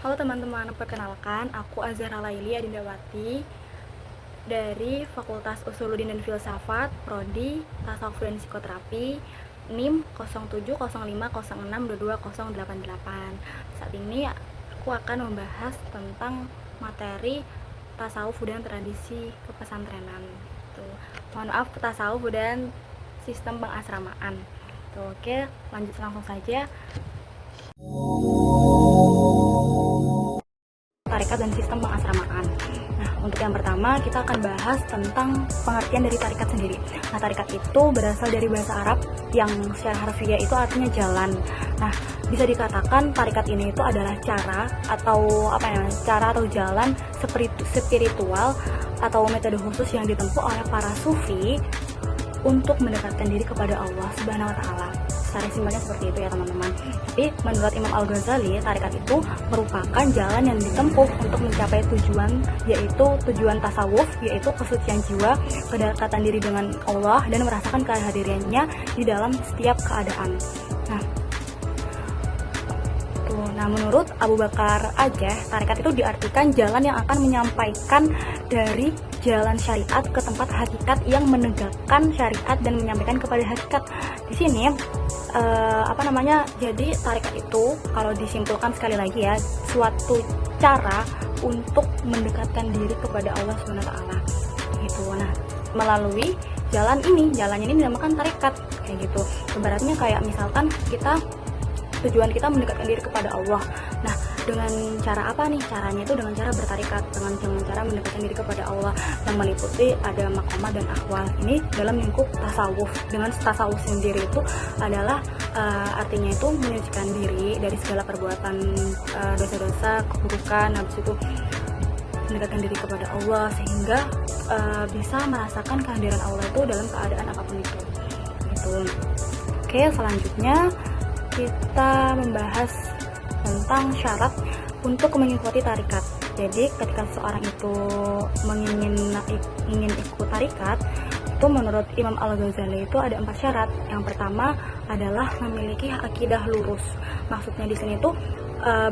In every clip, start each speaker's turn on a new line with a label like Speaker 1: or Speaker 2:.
Speaker 1: Halo teman-teman, perkenalkan aku Azhara Laili Adindawati dari Fakultas Usuluddin dan Filsafat, Prodi Tasawuf dan Psikoterapi, NIM 0705062288. Saat ini aku akan membahas tentang materi tasawuf dan tradisi kepesantrenan. Mohon maaf, tasawuf dan sistem pengasramaan. Oke, lanjut langsung saja. Tarekat dan sistem pengasramaan. Nah, untuk yang pertama kita akan bahas tentang pengertian dari tarekat sendiri. Nah, tarekat itu berasal dari bahasa Arab yang secara harfiah itu artinya jalan. Nah, bisa dikatakan tarekat ini itu adalah cara atau jalan spiritual atau metode khusus yang ditempuh oleh para sufi untuk mendekatkan diri kepada Allah Subhanahu wa taala. Secara simpelnya seperti itu ya teman-teman. Tapi menurut Imam Al-Ghazali, tarekat itu merupakan jalan yang ditempuh untuk mencapai tujuan, yaitu tujuan tasawuf, yaitu kesucian jiwa, kedekatan diri dengan Allah, dan merasakan kehadirannya di dalam setiap keadaan. Nah, menurut Abu Bakar Aceh, tarekat itu diartikan jalan yang akan menyampaikan dari jalan syariat ke tempat hakikat yang menegakkan syariat dan menyampaikan kepada hakikat. Di sini jadi tarekat itu kalau disimpulkan sekali lagi ya, suatu cara untuk mendekatkan diri kepada Allah SWT gitu. Nah, melalui jalannya ini dinamakan tarekat kayak gitu. Ibaratnya kayak misalkan tujuan kita mendekatkan diri kepada Allah. Nah, dengan cara apa nih? Caranya itu dengan cara bertarekat, dengan cara mendekatkan diri kepada Allah yang meliputi ada makomah dan akhwal. Ini dalam lingkup tasawuf. Dengan tasawuf sendiri itu adalah artinya itu menyucikan diri dari segala perbuatan dosa-dosa, keburukan, habis itu mendekatkan diri kepada Allah sehingga bisa merasakan kehadiran Allah itu dalam keadaan apapun itu. Gitu. Oke, selanjutnya kita membahas tentang syarat untuk mengikuti tarekat. Jadi ketika seseorang itu ingin ikut tarekat, itu menurut Imam Al-Ghazali itu ada 4 syarat. Yang pertama adalah memiliki akidah lurus. Maksudnya di sini tuh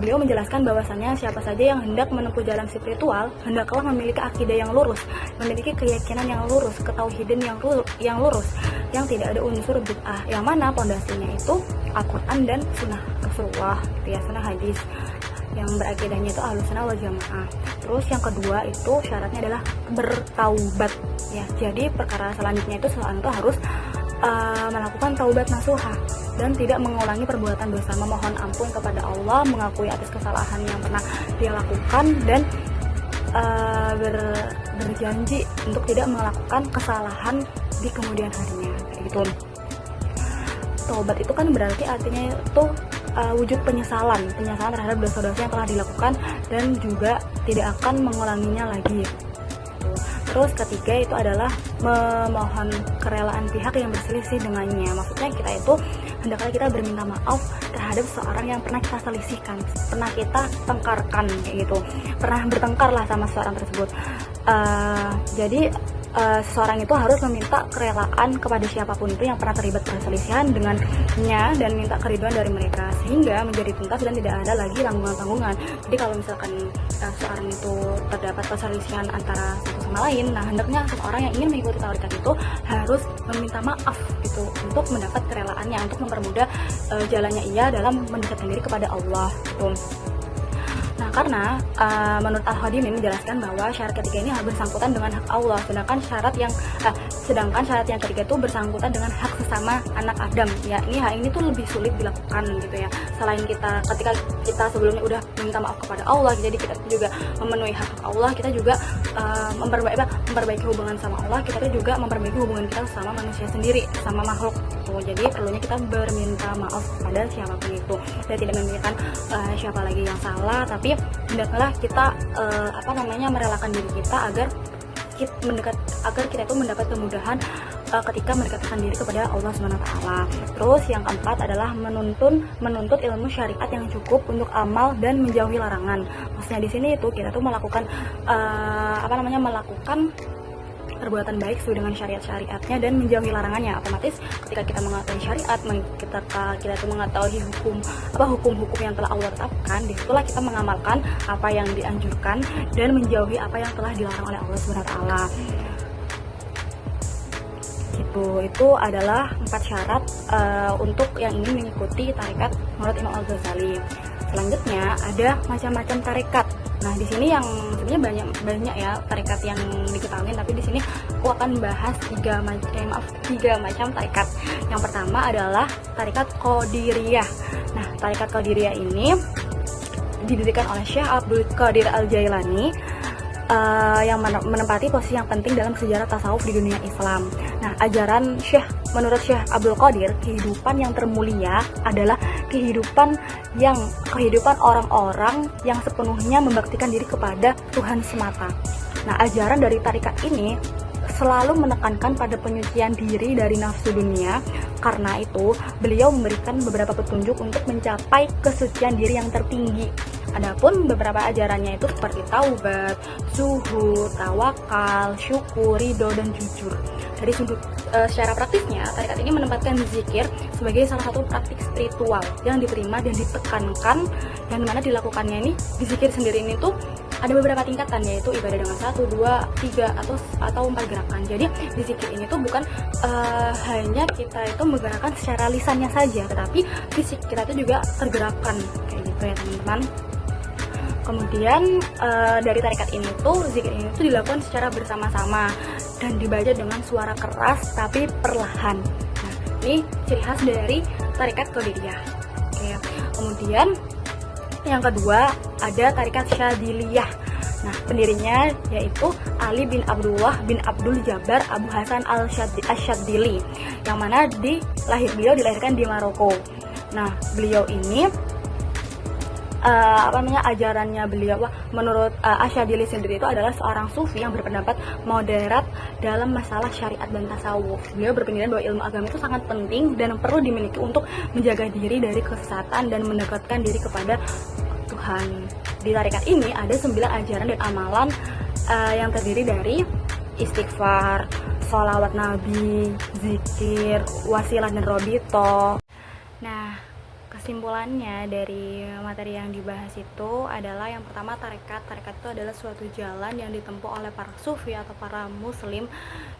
Speaker 1: beliau menjelaskan bahwasannya siapa saja yang hendak menempuh jalan spiritual hendaklah memiliki akidah yang lurus, memiliki keyakinan yang lurus, ketauhidan yang lurus, yang tidak ada unsur bid'ah, yang mana pondasinya itu Al-Quran dan Sunnah Rasulullah, gitu ya, Sunnah hadis, yang berakidahnya itu Ahlussunnah wal Jamaah. Terus yang kedua itu syaratnya adalah bertaubat, ya. Jadi perkara selanjutnya itu seseorang itu harus melakukan taubat nasuha dan tidak mengulangi perbuatan dosa, memohon ampun kepada Allah, mengakui atas kesalahan yang pernah dia lakukan, dan berjanji untuk tidak melakukan kesalahan di kemudian harinya, kayak gitu. Taubat itu kan berarti artinya itu wujud penyesalan terhadap dosa-dosa yang telah dilakukan dan juga tidak akan mengulanginya lagi. Terus ketiga itu adalah memohon kerelaan pihak yang berselisih dengannya. Maksudnya hendaklah kita berminta maaf terhadap seorang yang pernah kita selisihkan, pernah kita tengkarkan kayak gitu, pernah bertengkar lah sama seorang tersebut. Jadi seseorang itu harus meminta kerelaan kepada siapapun itu yang pernah terlibat perselisihan dengannya dan minta keriduan dari mereka sehingga menjadi tuntas dan tidak ada lagi tanggungan-tanggungan. Jadi kalau misalkan seorang itu terdapat perselisihan antara satu sama lain, nah hendaknya seseorang yang ingin mengikuti tarekat itu harus meminta maaf gitu untuk mendapat kerelaannya, untuk mempermudah jalannya ia dalam mendekatkan diri kepada Allah gitu. Nah, karena menurut Al-Khadimi menjelaskan bahwa syarat ketiga ini bersangkutan dengan hak Allah, sedangkan syarat yang ketiga itu bersangkutan dengan hak sesama anak Adam. Ya, hal ini tuh lebih sulit dilakukan gitu ya. Selain ketika kita sebelumnya udah minta maaf kepada Allah, jadi kita juga memenuhi hak Allah, kita juga memperbaiki hubungan sama Allah, kita juga memperbaiki hubungan kita sama manusia sendiri, sama makhluk. Jadi perlunya kita berminta maaf kepada siapapun itu. Saya tidak memikirkan siapa lagi yang salah, tapi hendaklah kita merelakan diri kita agar kita itu mendapat kemudahan ketika mendekatkan diri kepada Allah SWT. Terus yang keempat adalah menuntut ilmu syariat yang cukup untuk amal dan menjauhi larangan. Maksudnya di sini itu kita tuh melakukan perbuatan baik sesuai dengan syariat-syariatnya dan menjauhi larangannya. Otomatis ketika kita mengetahui syariat, kita itu mengetahui hukum-hukum yang telah Allah tetapkan, disitulah kita mengamalkan apa yang dianjurkan dan menjauhi apa yang telah dilarang oleh Allah Subhanahu wa taala. Itu adalah 4 syarat untuk yang ingin mengikuti tarekat menurut Imam Al-Ghazali. Selanjutnya ada macam-macam tarekat. Nah, di sini yang sebenarnya banyak ya tarekat yang diketahui, tapi di sini aku akan bahas 3 macam tarekat. Yang pertama adalah tarekat Qadiriyah. Nah, tarekat Qadiriyah ini didirikan oleh Syekh Abdul Qadir Al-Jailani yang menempati posisi yang penting dalam sejarah tasawuf di dunia Islam. Nah, menurut Syekh Abdul Qadir, kehidupan yang termulia adalah kehidupan orang-orang yang sepenuhnya membaktikan diri kepada Tuhan semata. Nah, ajaran dari tarekat ini selalu menekankan pada penyucian diri dari nafsu dunia. Karena itu, beliau memberikan beberapa petunjuk untuk mencapai kesucian diri yang tertinggi. Adapun beberapa ajarannya itu seperti taubat, zuhud, tawakal, syukur, ridho, dan jujur. Dari sudut secara praktisnya, tarekat ini menempatkan zikir sebagai salah satu praktik spiritual yang diterima dan ditekankan, yang dimana dilakukannya ini, di zikir sendiri ini tuh ada beberapa tingkatan, yaitu ibadah dengan 1, 2, 3 atau 4 gerakan. Jadi di zikir ini tuh bukan hanya kita itu menggerakkan secara lisannya saja, tetapi fisik kita itu juga tergerakkan kayak gitu ya teman-teman. Kemudian dari tarekat ini tuh zikir ini tuh dilakukan secara bersama-sama dan dibaca dengan suara keras tapi perlahan. Nah, ini ciri khas dari tarekat Qadiriyah. Oke. Kemudian yang kedua ada tarekat Syadiliyah. Nah, pendirinya yaitu Ali bin Abdullah bin Abdul Jabbar Abu Hasan al-Syadili, yang mana beliau dilahirkan di Maroko. Nah, beliau ini ajarannya beliau menurut Asyadili sendiri itu adalah seorang sufi yang berpendapat moderat dalam masalah syariat dan tasawuf. Beliau berpendapat bahwa ilmu agama itu sangat penting dan perlu dimiliki untuk menjaga diri dari kesesatan dan mendekatkan diri kepada Tuhan. Di tarekat ini ada 9 ajaran dan amalan yang terdiri dari istighfar, sholawat Nabi, zikir, wasilah, dan robito. Nah, kesimpulannya dari materi yang dibahas itu adalah yang pertama tarekat itu adalah suatu jalan yang ditempuh oleh para sufi atau para muslim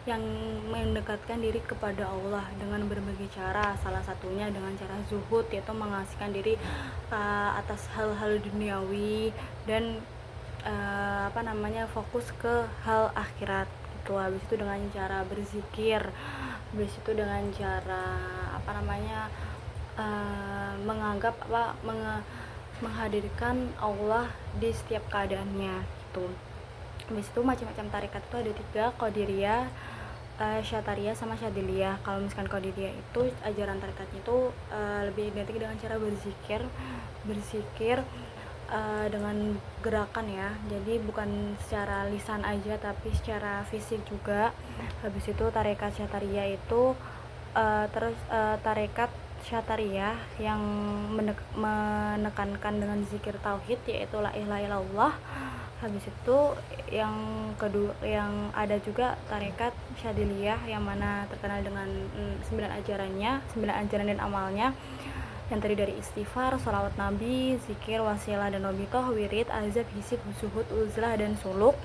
Speaker 1: yang mendekatkan diri kepada Allah dengan berbagai cara, salah satunya dengan cara zuhud, yaitu mengasihkan diri atas hal-hal duniawi dan fokus ke hal akhirat gitu. Habis itu dengan cara berzikir, habis itu dengan cara menghadirkan Allah di setiap keadaannya gitu. Habis itu macam-macam tarekat itu ada 3, Qadiriyah, Syatariyah, sama Syadiliyah. Kalau misalkan Qadiriyah itu ajaran tarekatnya itu lebih identik dengan cara berzikir dengan gerakan ya, jadi bukan secara lisan aja tapi secara fisik juga. Habis itu tarekat Syatariyah itu tarekat Syatariyah yang menekankan dengan zikir tauhid, yaitu la ilaha illallah. Habis itu yang kedua, yang ada juga tarekat Syadiliyah yang mana terkenal dengan 9 ajaran dan amalnya, yang terdiri dari istighfar, sholawat Nabi, zikir, wasilah, dan robitoh, wirid, azab, hisib, zuhud, uzlah, dan suluk.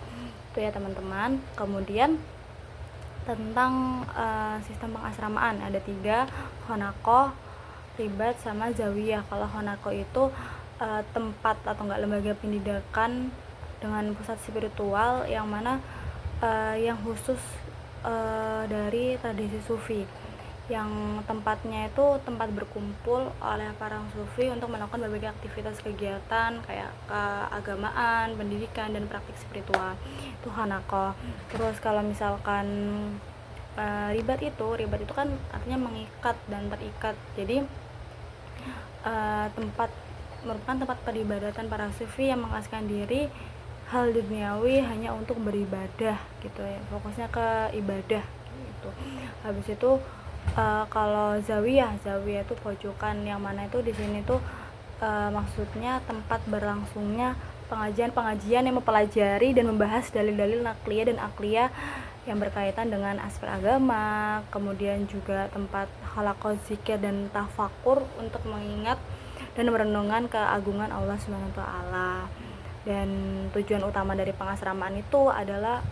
Speaker 1: Itu ya teman-teman. Kemudian tentang sistem pengasramaan ada 3, honaqoh, ribat, sama zawiyah. Kalau honaqoh itu tempat atau lembaga pendidikan dengan pusat spiritual yang mana yang khusus dari tradisi sufi, yang tempatnya itu tempat berkumpul oleh para sufi untuk melakukan berbagai aktivitas kegiatan kayak keagamaan, pendidikan, dan praktik spiritual. Itu hanaqoh. Terus kalau misalkan ribat itu kan artinya mengikat dan terikat. Jadi merupakan tempat peribadatan para sufi yang mengasihkan diri hal duniawi hanya untuk beribadah gitu ya, fokusnya ke ibadah gitu. Habis itu kalau zawiyah itu pojokan, yang mana itu di sini tuh maksudnya tempat berlangsungnya pengajian yang mempelajari dan membahas dalil-dalil nakliyah dan akliyah yang berkaitan dengan aspek agama, kemudian juga tempat halaqah zikir dan tafakur untuk mengingat dan merenungkan keagungan Allah Subhanahu wa taala. Dan tujuan utama dari pengasramaan itu adalah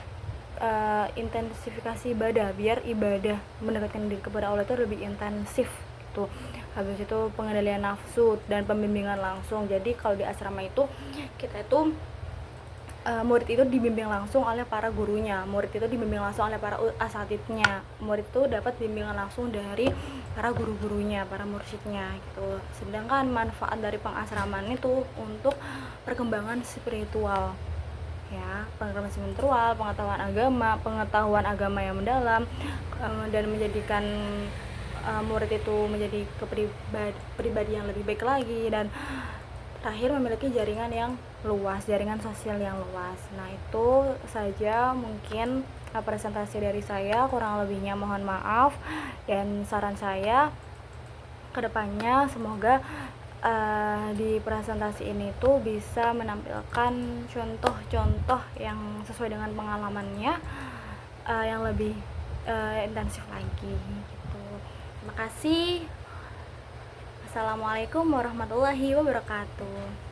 Speaker 1: intensifikasi ibadah, biar ibadah mendekatkan diri kepada Allah itu lebih intensif gitu. Habis itu pengendalian nafsu dan pembimbingan langsung. Jadi kalau di asrama itu kita itu murid itu dibimbing langsung oleh para gurunya, murid itu dibimbing langsung oleh para asatidnya, murid itu dapat bimbingan langsung dari para guru-gurunya, para mursyidnya gitu. Sedangkan manfaat dari pengasraman itu untuk perkembangan spiritual, ya, pengetahuan spiritual, pengetahuan agama yang mendalam, dan menjadikan murid itu menjadi pribadi yang lebih baik lagi, dan terakhir memiliki jaringan yang luas, jaringan sosial yang luas. Nah, itu saja mungkin presentasi dari saya, kurang lebihnya mohon maaf. Dan saran saya kedepannya semoga di presentasi ini tuh bisa menampilkan contoh-contoh yang sesuai dengan pengalamannya, yang lebih intensif lagi gitu. Terima kasih. Assalamualaikum warahmatullahi wabarakatuh.